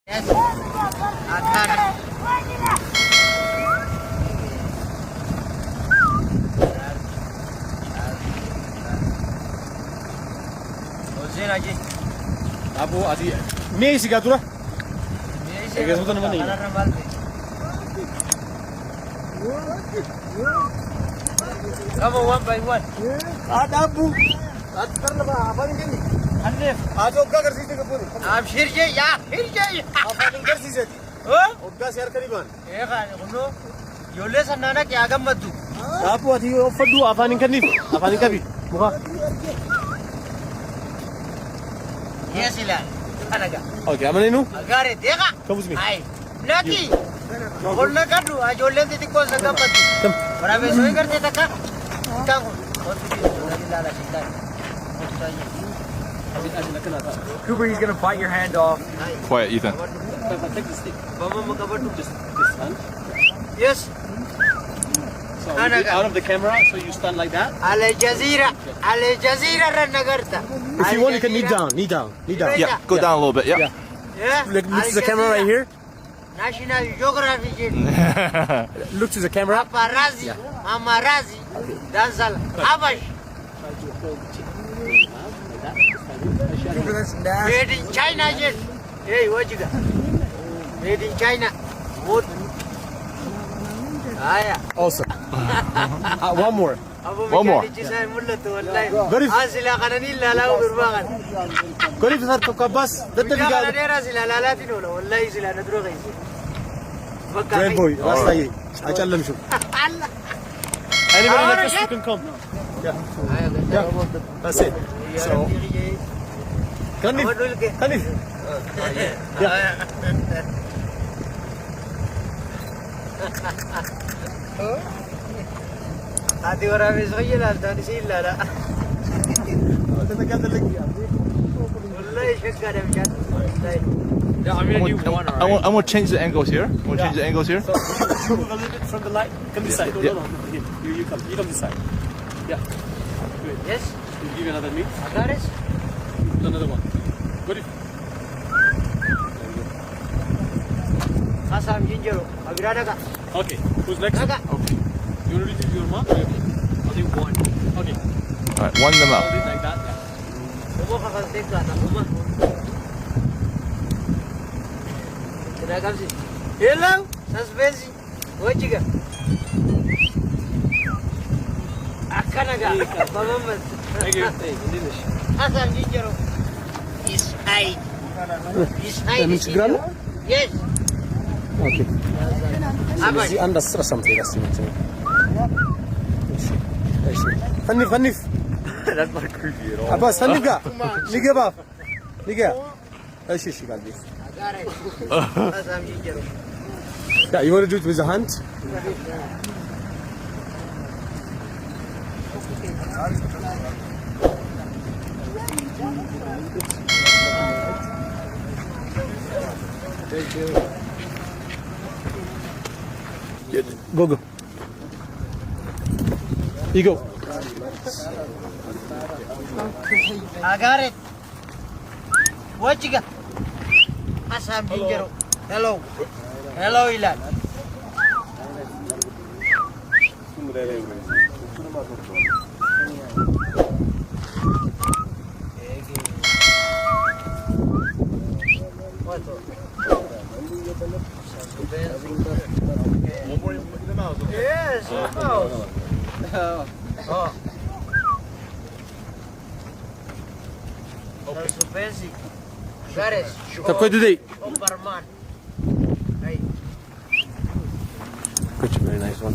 Yes. Agar. Hussein aji. Abu adi. Me isi gatura. Ege sudah nama ni. Come one by one. Ada Abu. Ad karna ba apa ni ni? Hanif. आज ओका कर सीधे कपूर आप फिर जाइए या फिर जाइए आप आने कर सीधे हो ओका शेयर करीबन ये खाने उन्हों योले सन्नाना क्या गम मत दू आप वो थी ऑफर दो आफानी करनी आफानी का भी मुका ये सिला खाना का ओके हमने नु अगर ये देखा कब उसमें आई लकी बोलना कर दू आज योले देती कौन सा गम मत दू बड़ा वैसे करते था का क्या हो और भी लाला चिंता Cooper, he's gonna bite your hand off. Quiet, Ethan. Mama makabar tu just this hand yes so you get out of the camera so you stand like that Al Jazeera ran nagarta if you want you can knee down Yeah, go down a little bit. Yeah. yeah look to the camera right here National Geographic Channel look to the camera Paparazzi Mamarazzi dan salah Abash made in China jet hey what you got made in China wood aya awesome one more One more. Garif. Sila kanani lala urbagan قريب صار بس ده اللي Sila قاعد kanadera sila lala tinola wallahi sila nadro kaisi Join boy راستا ايه اجلم شوف Allah anybody Ahora like us ya. you can come yeah that's it so كنف كنف Ati orang besok lah, tadi sila lah. Wallahi syakka ada macam. No, I'm gonna do one, alright? I'm gonna change the angles here. I'm gonna change the angles here. move a little bit from the light come this side Yeah. no you come this side yeah good Yes, you give another me agares. another one good Asam jinjero, abirada ka. okay who's next Naga. you want to read your mouth or your mouth? I'll do one. okay All right, one them hold out. it like that yeah Kumo ka kasi ka na kumo. Tinagam si. Hello, suspense. Wajiga. Akanaga. Pamamat. thank you hey English Asam jinjero. Is high. Is high. Yes. okay Abash. زي anders or something that's it فنف فنف That's not creepy at all. عباس فنف قا نيجا باف نيجا ايش ايش قال لي Agares. Asam jinjero. yeah you want to do it with a hand go go you go Agaret. Wajiga. Asam jinjero. Hello. Hello Ilan. Yes, of course. Oh. Suspensi. Gares. طب كويس دي Operman. Hey. good very nice one